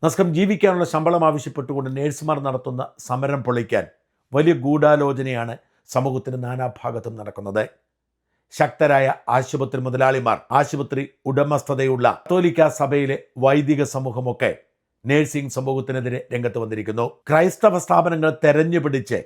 നസ്കം ജീവിക്കാനുള്ള ശമ്പളം ആവശ്യപ്പെട്ടുകൊണ്ട് നേഴ്സുമാർ നടത്തുന്ന സമരം പൊളിക്കാൻ വലിയ ഗൂഢാലോചനയാണ് സമൂഹത്തിന് നാനാഭാഗത്തും നടക്കുന്നത്. ശക്തരായ ആശുപത്രി മുതലാളിമാർ, ആശുപത്രി ഉടമസ്ഥതയുള്ള കത്തോലിക്ക സഭയിലെ വൈദിക സമൂഹമൊക്കെ നേഴ്സിംഗ് സമൂഹത്തിനെതിരെ രംഗത്ത് വന്നിരിക്കുന്നു. ക്രൈസ്തവ സ്ഥാപനങ്ങൾ തെരഞ്ഞുപിടിച്ച്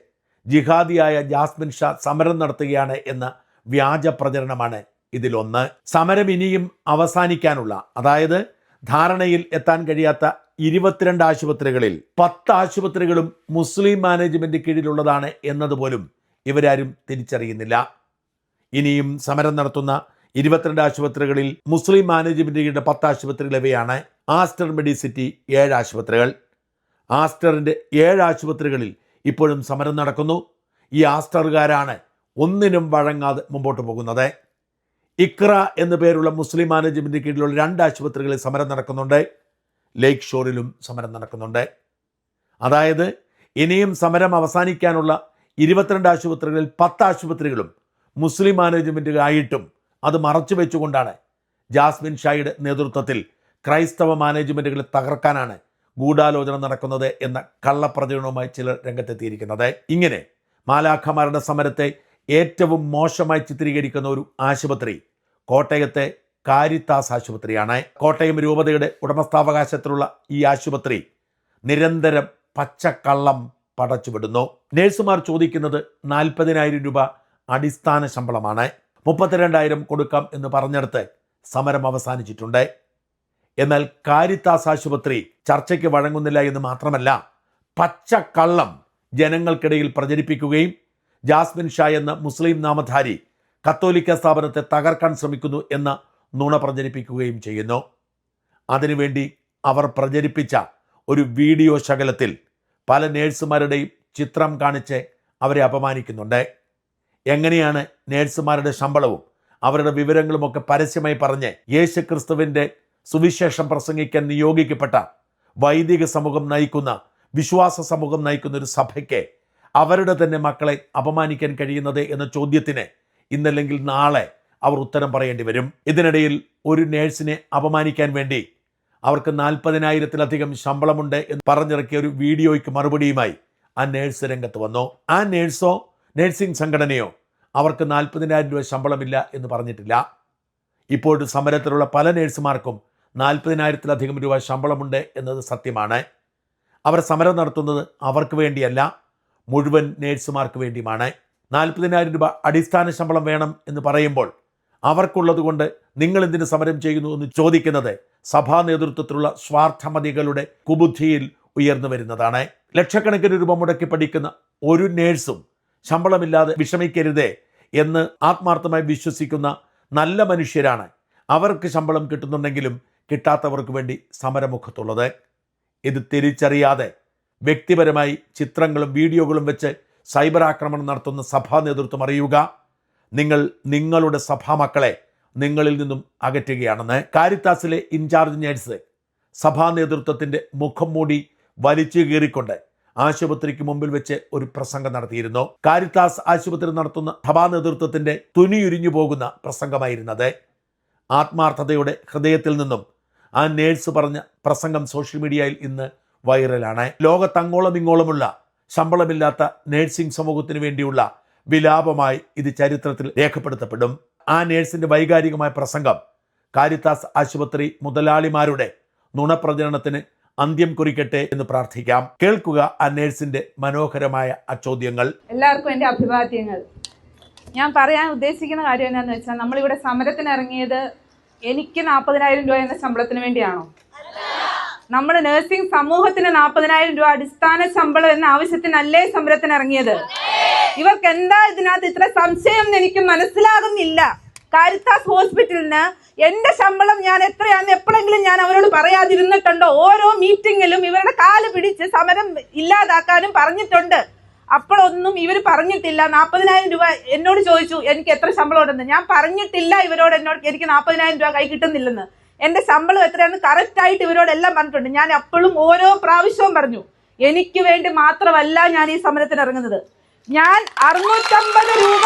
ജിഹാദിയായ ജാസ്മിൻ ഷാ സമരം നടത്തുകയാണ് എന്ന വ്യാജ പ്രചരണമാണ് ഇതിലൊന്ന്. സമരം ഇനിയും അവസാനിക്കാനുള്ള, അതായത് ധാരണയിൽ എത്താൻ കഴിയാത്ത 22 ആശുപത്രികളിൽ 10 ആശുപത്രികളും മുസ്ലിം മാനേജ്മെന്റ് കീഴിലുള്ളതാണ് എന്നതുപോലും ഇവരാരും തിരിച്ചറിയുന്നില്ല. ഇനിയും സമരം നടത്തുന്ന 22 ആശുപത്രികളിൽ മുസ്ലിം മാനേജ്മെന്റ് കീഴിലെ 10 ആശുപത്രികൾ ഇവയാണ്. ആസ്റ്റർ മെഡിസിറ്റി 7 ആശുപത്രികൾ. ആസ്റ്ററിന്റെ 7 ആശുപത്രികളിൽ ഇപ്പോഴും സമരം നടക്കുന്നു. ഈ ആസ്റ്ററുകാരാണ് ഒന്നിനും വഴങ്ങാതെ മുമ്പോട്ട് പോകുന്നത്. ഇക്ര എന്നു പേരുള്ള മുസ്ലിം മാനേജ്മെന്റ് കീഴിലുള്ള 2 ആശുപത്രികളിൽ സമരം നടക്കുന്നുണ്ട്. ലേക്ക് ഷോറിലും സമരം നടക്കുന്നുണ്ട്. അതായത് ഇനിയും സമരം അവസാനിക്കാനുള്ള 22 ആശുപത്രികളിൽ 10 ആശുപത്രികളും മുസ്ലിം മാനേജ്മെന്റ് ആയിട്ടും അത് മറച്ചു വെച്ചുകൊണ്ടാണ് ജാസ്മിൻ ഷായുടെ നേതൃത്വത്തിൽ ക്രൈസ്തവ മാനേജ്മെന്റുകളെ തകർക്കാനാണ് ഗൂഢാലോചന നടക്കുന്നത് എന്ന കള്ളപ്രചരണവുമായി ചിലർ രംഗത്തെത്തിയിരിക്കുന്നത്. ഇങ്ങനെ മാലാഖമാരുടെ സമരത്തെ ഏറ്റവും മോശമായി ചിത്രീകരിക്കുന്ന ഒരു ആശുപത്രി കോട്ടയത്തെ കാരിത്താസ് ആശുപത്രിയാണ്. കോട്ടയം രൂപതയുടെ ഉടമസ്ഥാവകാശത്തിലുള്ള ഈ ആശുപത്രി നിരന്തരം പച്ചക്കള്ളം പടച്ചുവിടുന്നു. നേഴ്സുമാർ ചോദിക്കുന്നത് 40,000 രൂപ അടിസ്ഥാന ശമ്പളമാണ്. 32,000 കൊടുക്കാം എന്ന് പറഞ്ഞെടുത്ത് സമരം അവസാനിച്ചിട്ടുണ്ട്. എന്നാൽ കാരിത്താസ് ആശുപത്രി ചർച്ചയ്ക്ക് വഴങ്ങുന്നില്ല എന്ന് മാത്രമല്ല, പച്ചക്കള്ളം ജനങ്ങൾക്കിടയിൽ പ്രചരിപ്പിക്കുകയും ജാസ്മിൻ ഷാ എന്ന മുസ്ലിം നാമധാരി കത്തോലിക്ക സ്ഥാപനത്തെ തകർക്കാൻ ശ്രമിക്കുന്നു എന്ന നുണ പ്രചരിപ്പിക്കുകയും ചെയ്യുന്നു. അതിനുവേണ്ടി അവർ പ്രചരിപ്പിച്ച ഒരു വീഡിയോ ശകലത്തിൽ പല നേഴ്സുമാരുടെയും ചിത്രം കാണിച്ച് അവരെ അപമാനിക്കുന്നുണ്ട്. എങ്ങനെയാണ് നേഴ്സുമാരുടെ ശമ്പളവും അവരുടെ വിവരങ്ങളുമൊക്കെ പരസ്യമായി പറഞ്ഞ് യേശുക്രിസ്തുവിൻ്റെ സുവിശേഷം പ്രസംഗിക്കാൻ നിയോഗിക്കപ്പെട്ട വൈദിക സമൂഹം നയിക്കുന്ന, വിശ്വാസ സമൂഹം നയിക്കുന്ന ഒരു സഭയ്ക്ക് അവരുടെ തന്നെ മക്കളെ അപമാനിക്കാൻ കഴിയുന്നത് എന്ന ചോദ്യത്തിന് ഇന്നല്ലെങ്കിൽ നാളെ അവർ ഉത്തരം പറയേണ്ടി വരും. ഇതിനിടയിൽ ഒരു നേഴ്സിനെ അപമാനിക്കാൻ വേണ്ടി അവർക്ക് 40,000-ലധികം ശമ്പളമുണ്ട് എന്ന് പറഞ്ഞിറക്കിയ ഒരു വീഡിയോയ്ക്ക് മറുപടിയുമായി ആ നേഴ്സ് രംഗത്ത് വന്നു. ആ നേഴ്സോ നേഴ്സിംഗ് സംഘടനയോ അവർക്ക് 40,000 രൂപ ശമ്പളമില്ല എന്ന് പറഞ്ഞിട്ടില്ല. ഇപ്പോഴും സമരത്തിലുള്ള പല നേഴ്സുമാർക്കും 40,000-ലധികം രൂപ ശമ്പളമുണ്ട് എന്നത് സത്യമാണ്. അവർ സമരം നടത്തുന്നത് അവർക്ക് വേണ്ടിയല്ല, മുഴുവൻ നേഴ്സുമാർക്ക് വേണ്ടിയുമാണ്. 40,000 രൂപ അടിസ്ഥാന ശമ്പളം വേണം എന്ന് പറയുമ്പോൾ അവർക്കുള്ളത് കൊണ്ട് നിങ്ങൾ എന്തിന് സമരം ചെയ്യുന്നു എന്ന് ചോദിക്കുന്നത് സഭാ നേതൃത്വത്തിലുള്ള സ്വാർത്ഥമതികളുടെ കുബുദ്ധിയിൽ ഉയർന്നു വരുന്നതാണ്. ലക്ഷക്കണക്കിന് രൂപ മുടക്കി പഠിക്കുന്ന ഒരു നേഴ്സും ശമ്പളമില്ലാതെ വിഷമിക്കരുതേ എന്ന് ആത്മാർത്ഥമായി വിശ്വസിക്കുന്ന നല്ല മനുഷ്യരാണ് അവർക്ക് ശമ്പളം കിട്ടുന്നുണ്ടെങ്കിലും കിട്ടാത്തവർക്ക് വേണ്ടി സമരമുഖത്തുള്ളത്. ഇത് തിരിച്ചറിയാതെ വ്യക്തിപരമായി ചിത്രങ്ങളും വീഡിയോകളും വെച്ച് സൈബർ ആക്രമണം നടത്തുന്ന സഭാ നേതൃത്വം അറിയുക, നിങ്ങൾ നിങ്ങളുടെ സഭാ മക്കളെ നിങ്ങളിൽ നിന്നും അകറ്റുകയാണെന്ന്. കാരിത്താസിലെ ഇൻചാർജ് നേഴ്സ് സഭാ നേതൃത്വത്തിൻ്റെ മുഖം മൂടി വലിച്ചു കീറിക്കൊണ്ട് ആശുപത്രിക്ക് മുമ്പിൽ വെച്ച് ഒരു പ്രസംഗം നടത്തിയിരുന്നു. കാരിത്താസ് ആശുപത്രി നടത്തുന്ന സഭാ നേതൃത്വത്തിൻ്റെ തുനിയുരിഞ്ഞു പോകുന്ന പ്രസംഗമായിരുന്നത്. ആത്മാർത്ഥതയുടെ ഹൃദയത്തിൽ നിന്നും ആ നേഴ്സ് പറഞ്ഞ പ്രസംഗം സോഷ്യൽ മീഡിയയിൽ ഇന്ന് വൈറലാണ്. ലോകത്തങ്ങോളം ഇങ്ങോളമുള്ള ശമ്പളമില്ലാത്ത നേഴ്സിംഗ് സമൂഹത്തിന് വേണ്ടിയുള്ള വിലാപമായി ഇത് ചരിത്രത്തിൽ രേഖപ്പെടുത്തപ്പെടും. ആ നേഴ്സിന്റെ വൈകാരികമായ പ്രസംഗം കാരിത്താസ് ആശുപത്രി മുതലാളിമാരുടെ നുണപ്രചരണത്തിന് അന്ത്യം കുറിക്കട്ടെ എന്ന് പ്രാർത്ഥിക്കാം. കേൾക്കുക ആ നേഴ്സിന്റെ മനോഹരമായ ആ ചോദ്യങ്ങൾ. എല്ലാവർക്കും എൻ്റെ അഭിവാദ്യങ്ങൾ. ഞാൻ പറയാൻ ഉദ്ദേശിക്കുന്ന കാര്യം എന്താണെന്ന് വെച്ചാൽ, നമ്മളിവിടെ സമരത്തിന് ഇറങ്ങിയത് എനിക്ക് 40,000 രൂപ എന്ന ശമ്പളത്തിന് വേണ്ടിയാണോ? നമ്മുടെ നഴ്സിംഗ് സമൂഹത്തിന് 40,000 രൂപ അടിസ്ഥാന ശമ്പളം എന്ന ആവശ്യത്തിനല്ലേ സമരത്തിന് ഇറങ്ങിയത്? ഇവർക്ക് എന്താ ഇതിനകത്ത് ഇത്ര സംശയം എന്ന് എനിക്ക് മനസ്സിലാകുന്നില്ല. കാരിത്താസ് ഹോസ്പിറ്റലിന് എന്റെ ശമ്പളം ഞാൻ എത്രയാണെന്ന് എപ്പോഴെങ്കിലും ഞാൻ അവരോട് പറയാതിരുന്നിട്ടുണ്ടോ? ഓരോ മീറ്റിങ്ങിലും ഇവരുടെ കാല് പിടിച്ച് സമരം ഇല്ലാതാക്കാനും പറഞ്ഞിട്ടുണ്ട്. അപ്പോഴൊന്നും ഇവർ പറഞ്ഞിട്ടില്ല. 40,000 രൂപ എന്നോട് ചോദിച്ചു എനിക്ക് എത്ര ശമ്പളം ഉണ്ടെന്ന്. ഞാൻ പറഞ്ഞിട്ടില്ല ഇവരോട് എനിക്ക് 40,000 രൂപ കൈ കിട്ടുന്നില്ലെന്ന്. എന്റെ ശമ്പളം എത്രയാണെന്ന് കറക്റ്റായിട്ട് ഇവരോടെല്ലാം പറഞ്ഞിട്ടുണ്ട്. ഞാൻ അപ്പോഴും ഓരോ പ്രാവശ്യവും പറഞ്ഞു, എനിക്ക് വേണ്ടി മാത്രമല്ല ഞാൻ ഈ സമരത്തിന് ഇറങ്ങുന്നത്. ഞാൻ 650 രൂപ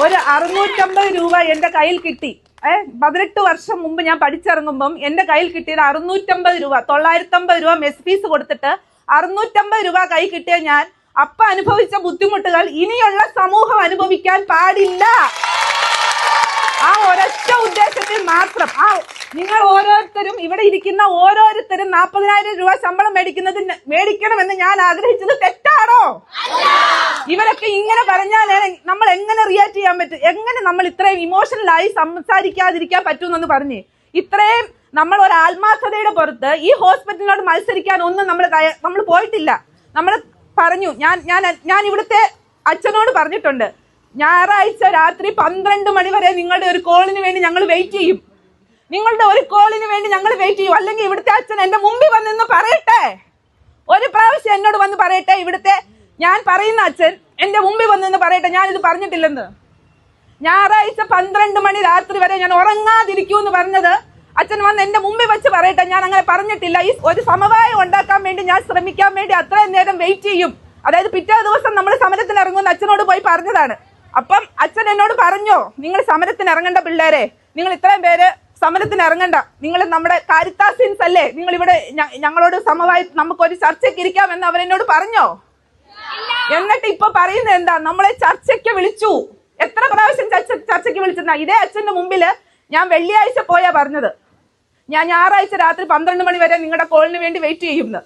ഒരു 650 രൂപ എന്റെ കയ്യിൽ കിട്ടി. 18 വർഷം മുമ്പ് ഞാൻ പഠിച്ചിറങ്ങുമ്പം എന്റെ കയ്യിൽ കിട്ടിയത് 650 രൂപ, 950 രൂപ മെസ് ഫീസ് കൊടുത്തിട്ട് 650 രൂപ കൈ കിട്ടിയ ഞാൻ അപ്പ അനുഭവിച്ച ബുദ്ധിമുട്ടുകൾ ഇനിയുള്ള സമൂഹം അനുഭവിക്കാൻ പാടില്ല. ആ ഒരൊറ്റ ഉദ്ദേശത്തിൽ മാത്രം നിങ്ങൾ ഓരോരുത്തരും ഇവിടെ ഇരിക്കുന്ന ഓരോരുത്തരും 40,000 രൂപ ശമ്പളം മേടിക്കണമെന്ന് ഞാൻ ആഗ്രഹിച്ചത് തെറ്റാണോ? ഇവരൊക്കെ ഇങ്ങനെ പറഞ്ഞാൽ നമ്മൾ എങ്ങനെ റിയാക്ട് ചെയ്യാൻ പറ്റും? എങ്ങനെ നമ്മൾ ഇത്രയും ഇമോഷണലായി സംസാരിക്കാതിരിക്കാൻ പറ്റുമെന്ന് പറഞ്ഞ് ഇത്രയും നമ്മൾ ഒരു ആത്മാർത്ഥതയുടെ പുറത്ത് ഈ ഹോസ്പിറ്റലിനോട് മത്സരിക്കാൻ ഒന്നും നമ്മൾ പോയിട്ടില്ല. നമ്മൾ പറഞ്ഞു, ഞാൻ ഇവിടുത്തെ അച്ഛനോട് പറഞ്ഞിട്ടുണ്ട്, ഞായറാഴ്ച രാത്രി 12 മണി വരെ നിങ്ങളുടെ ഒരു കോളിന് വേണ്ടി ഞങ്ങൾ വെയിറ്റ് ചെയ്യും. നിങ്ങളുടെ ഒരു കോളിന് വേണ്ടി ഞങ്ങൾ വെയിറ്റ് ചെയ്യും. അല്ലെങ്കിൽ ഇവിടുത്തെ അച്ഛൻ എന്റെ മുമ്പിൽ വന്നെന്ന് പറയട്ടെ, ഒരു പ്രാവശ്യം എന്നോട് വന്ന് പറയട്ടെ, ഇവിടുത്തെ ഞാൻ പറയുന്ന അച്ഛൻ എന്റെ മുമ്പിൽ വന്നെന്ന് പറയട്ടെ ഞാനിത് പറഞ്ഞിട്ടില്ലെന്ന്. ഞായറാഴ്ച 12 മണി രാത്രി വരെ ഞാൻ ഉറങ്ങാതിരിക്കൂ എന്ന് പറഞ്ഞത് അച്ഛൻ വന്ന് എന്റെ മുമ്പിൽ വെച്ച് പറയട്ടെ, ഞാൻ അങ്ങനെ പറഞ്ഞിട്ടില്ല. ഈ ഒരു സമവായം ഉണ്ടാക്കാൻ വേണ്ടി ഞാൻ ശ്രമിക്കാൻ വേണ്ടി അത്രയും നേരം വെയിറ്റ് ചെയ്യും. അതായത് പിറ്റേ ദിവസം നമ്മൾ സമരത്തിന് ഇറങ്ങുന്ന അച്ഛനോട് പോയി പറഞ്ഞതാണ്. അപ്പം അച്ഛൻ എന്നോട് പറഞ്ഞോ, നിങ്ങൾ സമരത്തിന് ഇറങ്ങേണ്ട പിള്ളേരെ, നിങ്ങൾ ഇത്രയും പേര് സമരത്തിന് ഇറങ്ങണ്ട, നിങ്ങൾ നമ്മുടെ കാരിത്താസിൻസ് അല്ലേ, നിങ്ങൾ ഇവിടെ ഞങ്ങളോട് സമവായി നമുക്കൊരു ചർച്ചയ്ക്ക് ഇരിക്കാമെന്ന് അവരെന്നോട് പറഞ്ഞോ? എന്നിട്ട് ഇപ്പൊ പറയുന്നത് എന്താ? നമ്മളെ ചർച്ചയ്ക്ക് വിളിച്ചു. എത്ര പ്രാവശ്യം ചർച്ചയ്ക്ക് വിളിച്ചെന്നാ? ഇതേ അച്ഛന്റെ മുമ്പില് ഞാൻ വെള്ളിയാഴ്ച പോയാ പറഞ്ഞത്, ഞാൻ ഞായറാഴ്ച രാത്രി 12 മണി വരെ നിങ്ങളുടെ കോളിന് വേണ്ടി വെയിറ്റ് ചെയ്യുന്നു,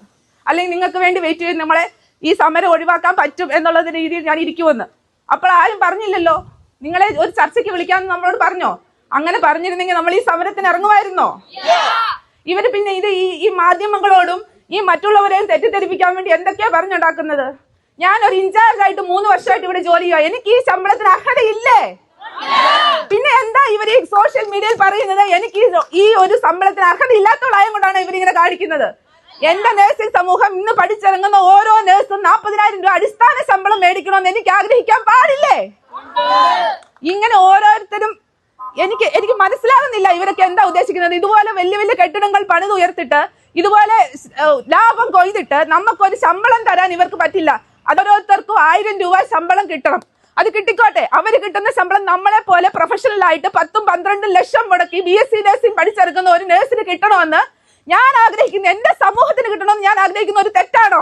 അല്ലെങ്കിൽ നിങ്ങൾക്ക് വേണ്ടി വെയിറ്റ് ചെയ്യും, നമ്മളെ ഈ സമരം ഒഴിവാക്കാൻ പറ്റും എന്നുള്ള രീതിയിൽ ഞാൻ ഇരിക്കുമെന്ന്. അപ്പോൾ ആരും പറഞ്ഞില്ലല്ലോ, നിങ്ങളെ ഒരു ചർച്ചയ്ക്ക് വിളിക്കാമെന്ന് നമ്മളോട് പറഞ്ഞോ? അങ്ങനെ പറഞ്ഞിരുന്നെങ്കിൽ നമ്മൾ ഈ സമരത്തിന് ഇറങ്ങുമായിരുന്നോ? ഇവര് പിന്നെ ഇത് ഈ മാധ്യമങ്ങളോടും ഈ മറ്റുള്ളവരെയും തെറ്റിദ്ധരിപ്പിക്കാൻ വേണ്ടി എന്തൊക്കെയാ പറഞ്ഞുണ്ടാക്കുന്നത്? ഞാൻ ഒരു ഇൻചാർജ് ആയിട്ട് 3 വർഷമായിട്ട് ഇവിടെ ജോലി ചെയ്യുക, എനിക്ക് ഈ ശമ്പളത്തിന് അർഹതയില്ലേ? പിന്നെ എന്താ ഇവർ ഈ സോഷ്യൽ മീഡിയയിൽ പറയുന്നത് എനിക്ക് ഈ ഒരു ശമ്പളത്തിന് അർഹത ഇല്ലാത്തവളായത് കൊണ്ടാണ് ഇവരിങ്ങനെ കാണിക്കുന്നത്? എന്റെ നഴ്സിംഗ് സമൂഹം ഇന്ന് പഠിച്ചിറങ്ങുന്ന ഓരോ നഴ്സും 40,000 രൂപ അടിസ്ഥാന ശമ്പളം മേടിക്കണമെന്ന് എനിക്ക് ആഗ്രഹിക്കാൻ പാടില്ലേ? ഇങ്ങനെ ഓരോരുത്തരും എനിക്ക് മനസ്സിലാകുന്നില്ല ഇവരൊക്കെ എന്താ ഉദ്ദേശിക്കുന്നത്. ഇതുപോലെ വലിയ വലിയ കെട്ടിടങ്ങൾ പണിതുയർത്തിട്ട് ഇതുപോലെ ലാഭം കൊയ്തിട്ട് നമുക്കൊരു ശമ്പളം തരാൻ ഇവർക്ക് പറ്റില്ല. അതോരോരുത്തർക്കും 1000 രൂപ ശമ്പളം കിട്ടണം. അത് കിട്ടിക്കോട്ടെ, അവര് കിട്ടുന്ന ശമ്പളം നമ്മളെ പോലെ പ്രൊഫഷണൽ ആയിട്ട് 10-12 ലക്ഷം മുടക്കി BSc നഴ്സിംഗ് പഠിച്ചിറങ്ങുന്ന ഒരു നഴ്സിന് കിട്ടണമെന്ന് ഞാൻ ആഗ്രഹിക്കുന്നു. എന്റെ സമൂഹത്തിന് കിട്ടണമെന്ന് ഞാൻ ആഗ്രഹിക്കുന്ന ഒരു തെറ്റാണോ?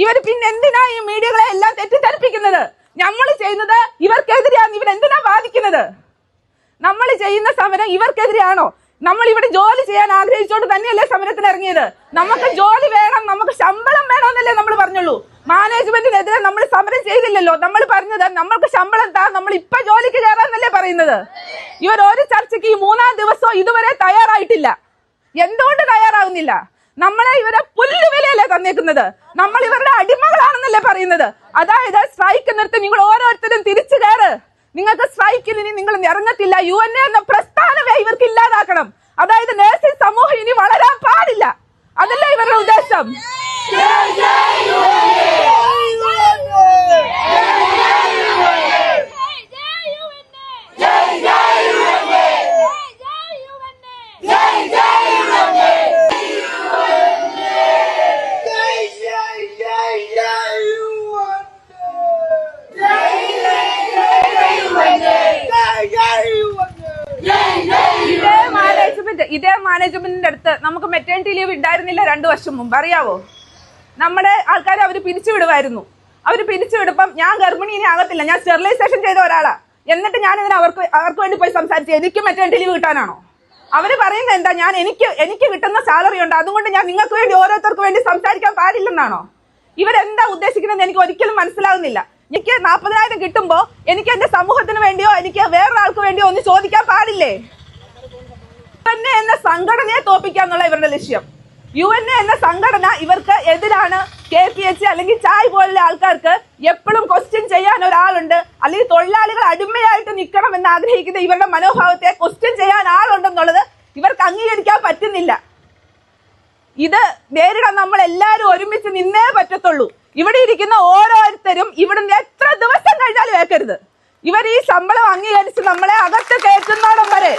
ഇവര് പിന്നെ എന്തിനാ ഈ മീഡിയകളെ എല്ലാം തെറ്റിദ്ധരിപ്പിക്കുന്നത്? നമ്മൾ ചെയ്യുന്നത് ഇവർക്കെതിരെയാണ്. ഇവരെന്തിനാ ബാധിക്കുന്നത്? നമ്മൾ ചെയ്യുന്ന സമരം ഇവർക്കെതിരെയാണോ? നമ്മൾ ഇവിടെ ജോലി ചെയ്യാൻ ആഗ്രഹിച്ചുകൊണ്ട് തന്നെയല്ലേ സമരത്തിന് ഇറങ്ങിയത്? നമുക്ക് ജോലി വേണം, നമുക്ക് ശമ്പളം വേണമെന്നല്ലേ നമ്മൾ പറഞ്ഞുള്ളൂ. മാനേജ്മെന്റിനെതിരെ നമ്മൾ സമരം ചെയ്തില്ലല്ലോ. നമ്മൾ പറഞ്ഞത് നമ്മൾക്ക് ശമ്പളം താ, നമ്മൾ ഇപ്പൊ ജോലിക്ക് കയറാന്നല്ലേ പറയുന്നത്. ഇവർ ഒരു ചർച്ചയ്ക്ക് ഈ 3-ാം ദിവസവും ഇതുവരെ തയ്യാറായിട്ടില്ല. എന്തുകൊണ്ട് തയ്യാറാവുന്നില്ല? നമ്മളെ ഇവരെ പുല്ലുവിലയല്ലേ തന്നേക്കുന്നത്. നമ്മൾ ഇവരുടെ അടിമകളാണെന്നല്ലേ പറയുന്നത്. അതായത് സ്ട്രൈക്ക് നിർത്തി നിങ്ങൾ ഓരോരുത്തരും തിരിച്ചു കയറ്. നിങ്ങൾക്ക് സ്ട്രൈക്കിൽ ഇനി നിങ്ങൾ ഇറങ്ങത്തില്ല. UNA എന്ന പ്രസ്ഥാനമേ ഇവർക്ക് ഇല്ലാതാക്കണം. അതായത് നഴ്സിംഗ് സമൂഹം ഇനി വളരാൻ പാടില്ല. അതല്ല ഇവരുടെ ഉദ്ദേശം. ഇതേ മാനേജ്മെന്റിന്റെ അടുത്ത് നമുക്ക് മെറ്റേണിറ്റി ലീവ് ഉണ്ടായിരുന്നില്ല 2 വർഷം മുമ്പ്, അറിയാവോ? നമ്മുടെ ആൾക്കാരെ അവർ പിരിച്ചുവിടുമായിരുന്നു. അവർ പിരിച്ചുവിടുമ്പം ഞാൻ ഗർഭിണി ഇനി ആകത്തില്ല, ഞാൻ സ്റ്റെറിലൈസേഷൻ ചെയ്ത ഒരാളാ. എന്നിട്ട് ഞാൻ ഇതിന് അവർക്ക് വേണ്ടി പോയി സംസാരിച്ചു, എനിക്ക് മെറ്റേണിറ്റി ലീവ് കിട്ടാനാണോ? അവര് പറയുന്നത് എന്താ? എനിക്ക് കിട്ടുന്ന സാലറി ഉണ്ട്, അതുകൊണ്ട് ഞാൻ നിങ്ങൾക്ക് വേണ്ടി ഓരോരുത്തർക്ക് വേണ്ടി സംസാരിക്കാൻ പാടില്ലെന്നാണോ? ഇവരെന്താ ഉദ്ദേശിക്കുന്നത് എനിക്ക് ഒരിക്കലും മനസ്സിലാകുന്നില്ല. എനിക്ക് 40,000 കിട്ടുമ്പോ എനിക്ക് എന്റെ സമൂഹത്തിന് വേണ്ടിയോ എനിക്ക് വേറൊരാൾക്ക് വേണ്ടിയോ ഒന്ന് ചോദിക്കാൻ പാടില്ലേ? UNA എന്ന സംഘടനയെ തോപ്പിക്കാന്നുള്ള ഇവരുടെ ലക്ഷ്യം. UNA എന്ന സംഘടന ഇവർക്ക് എതിരാണ്. KPH അല്ലെങ്കിൽ ചായ് പോലുള്ള ആൾക്കാർക്ക് എപ്പോഴും ക്വസ്റ്റ്യൻ ചെയ്യാൻ ഒരാളുണ്ട്, അല്ലെങ്കിൽ തൊഴിലാളികൾ അടിമയായിട്ട് നിൽക്കണം എന്ന് ആഗ്രഹിക്കുന്ന ഇവരുടെ മനോഭാവത്തെ ക്വസ്റ്റ്യൻ ചെയ്യാൻ ആളുണ്ടെന്നുള്ളത് ഇവർക്ക് അംഗീകരിക്കാൻ പറ്റുന്നില്ല. ഇത് നേരിടാൻ നമ്മൾ എല്ലാവരും ഒരുമിച്ച് നിന്നേ പറ്റത്തുള്ളൂ. ഇവിടെ ഇരിക്കുന്ന ഓരോരുത്തരും ഇവിടുന്ന് എത്ര ദിവസം കഴിഞ്ഞാലും കേൾക്കരുത്. ഇവർ ഈ ശമ്പളം അംഗീകരിച്ച് നമ്മളെ അകത്ത് കയറ്റുന്നോടം വരെ